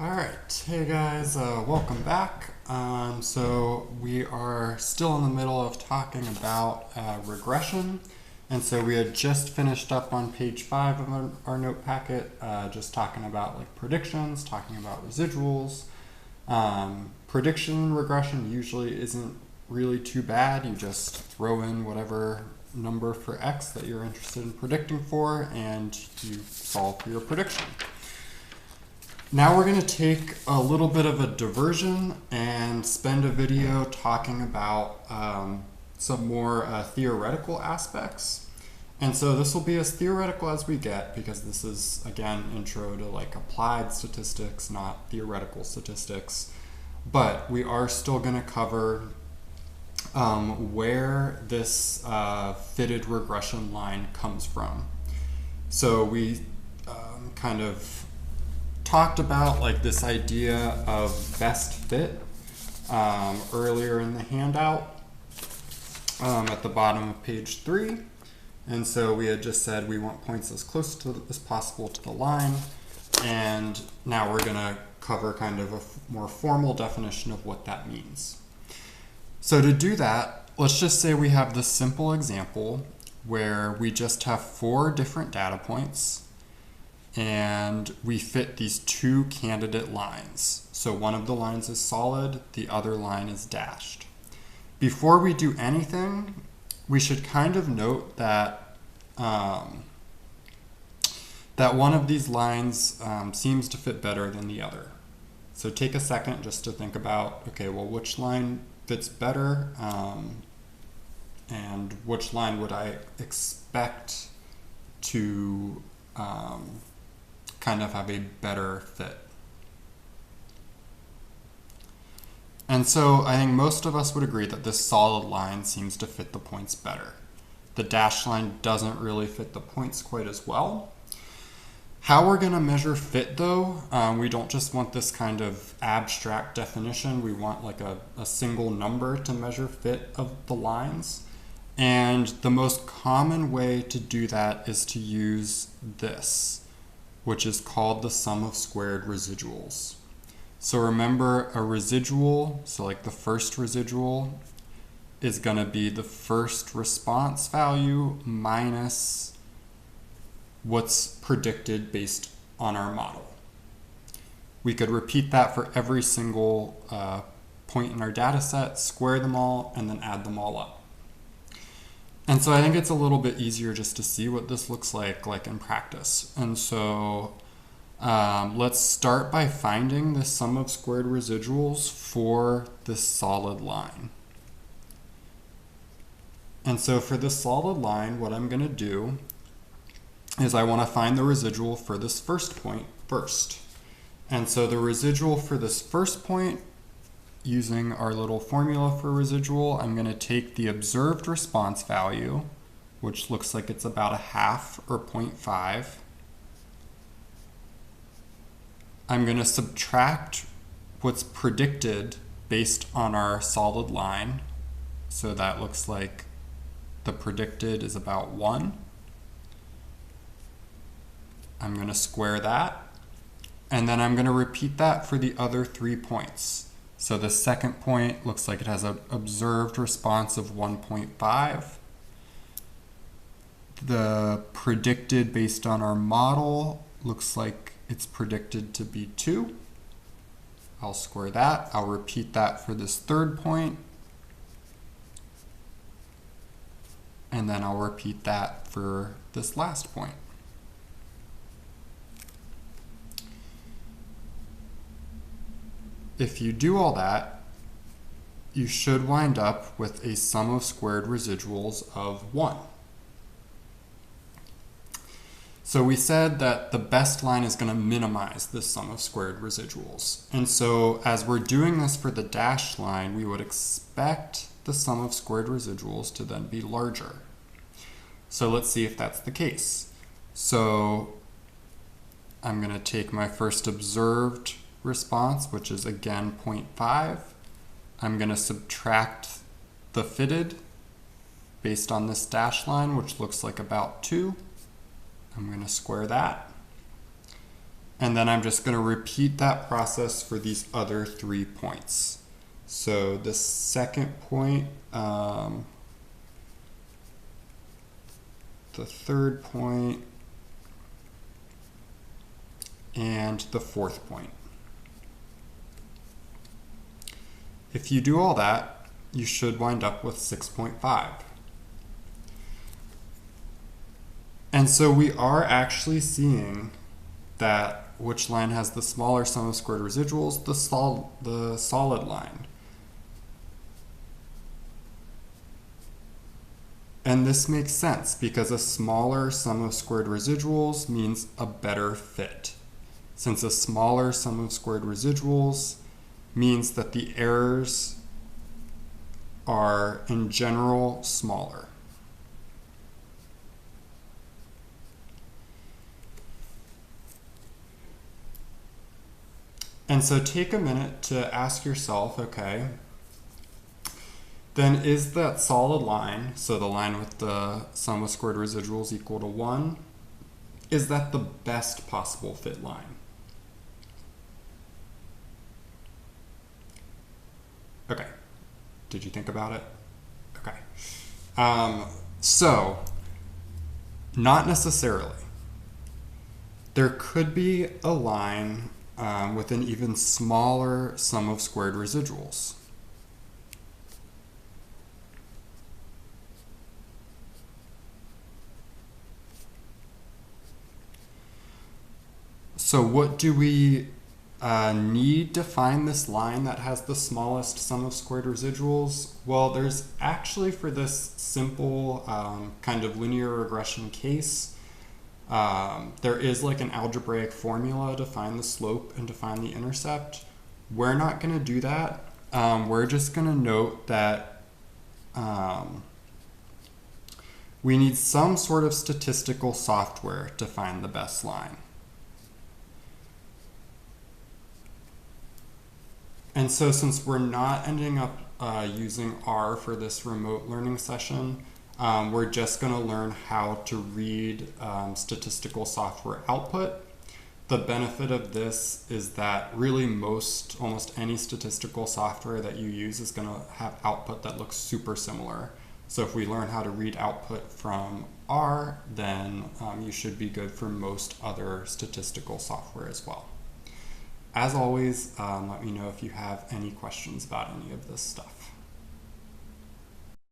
Alright, hey guys, welcome back. So we are still in the middle of talking about regression. And so we had just finished up on page 5 of our note packet, just talking about like predictions, talking about residuals. Prediction regression usually isn't really too bad. You just throw in whatever number for x that you're interested in predicting for, and you solve for your prediction. Now we're going to take a little bit of a diversion and spend a video talking about some more theoretical aspects. And so this will be as theoretical as we get, because this is, again, intro to like applied statistics, not theoretical statistics. But we are still going to cover where this fitted regression line comes from. So we kind of talked about like this idea of best fit earlier in the handout at the bottom of page 3. And so we had just said we want points as close to as possible to the line. And now we're going to cover kind of a more formal definition of what that means. So to do that, let's just say we have this simple example where we just have 4 different data points and we fit these 2 candidate lines. So one of the lines is solid, the other line is dashed. Before we do anything, we should kind of note that that one of these lines seems to fit better than the other. So take a second just to think about, okay, well, which line fits better, and which line would I expect to kind of have a better fit. And so I think most of us would agree that this solid line seems to fit the points better. The dashed line doesn't really fit the points quite as well. How we're going to measure fit though, we don't just want this kind of abstract definition. We want like a single number to measure fit of the lines. And the most common way to do that is to use this, which is called the sum of squared residuals. So remember, a residual, so like the first residual, is going to be the first response value minus what's predicted based on our model. We could repeat that for every single point in our data set, square them all, and then add them all up. And so I think it's a little bit easier just to see what this looks like in practice. And so let's start by finding the sum of squared residuals for this solid line. And so for this solid line, what I'm going to do is I want to find the residual for this first point first. And so the residual for this first point, using our little formula for residual, I'm going to take the observed response value, which looks like it's about 1/2 or 0.5. I'm going to subtract what's predicted based on our solid line. So that looks like the predicted is about 1. I'm going to square that. And then I'm going to repeat that for the other 3 points. So the second point looks like it has an observed response of 1.5. The predicted based on our model looks like it's predicted to be 2. I'll square that. I'll repeat that for this third point. And then I'll repeat that for this last point. If you do all that, you should wind up with a sum of squared residuals of 1. So we said that the best line is going to minimize this sum of squared residuals. And so as we're doing this for the dashed line, we would expect the sum of squared residuals to then be larger. So let's see if that's the case. So I'm going to take my first observed response, which is again 0.5. I'm going to subtract the fitted based on this dashed line, which looks like about 2. I'm going to square that. And then I'm just going to repeat that process for these other 3 points. So the second point, the third point, and the fourth point. If you do all that, you should wind up with 6.5. And so we are actually seeing that which line has the smaller sum of squared residuals, the solid line. And this makes sense because a smaller sum of squared residuals means a better fit. Since a smaller sum of squared residuals means that the errors are in general smaller. And so take a minute to ask yourself, okay, then is that solid line, so the line with the sum of squared residuals equal to 1, is that the best possible fit line? Okay, did you think about it? Okay. So, not necessarily. There could be a line with an even smaller sum of squared residuals. So what do we need to find this line that has the smallest sum of squared residuals? Well, there's actually, for this simple kind of linear regression case, there is like an algebraic formula to find the slope and to find the intercept. We're not going to do that. We're just going to note that we need some sort of statistical software to find the best line. And so since we're not ending up using R for this remote learning session, we're just going to learn how to read statistical software output. The benefit of this is that really almost any statistical software that you use is going to have output that looks super similar. So if we learn how to read output from R, then you should be good for most other statistical software as well. As always, let me know if you have any questions about any of this stuff.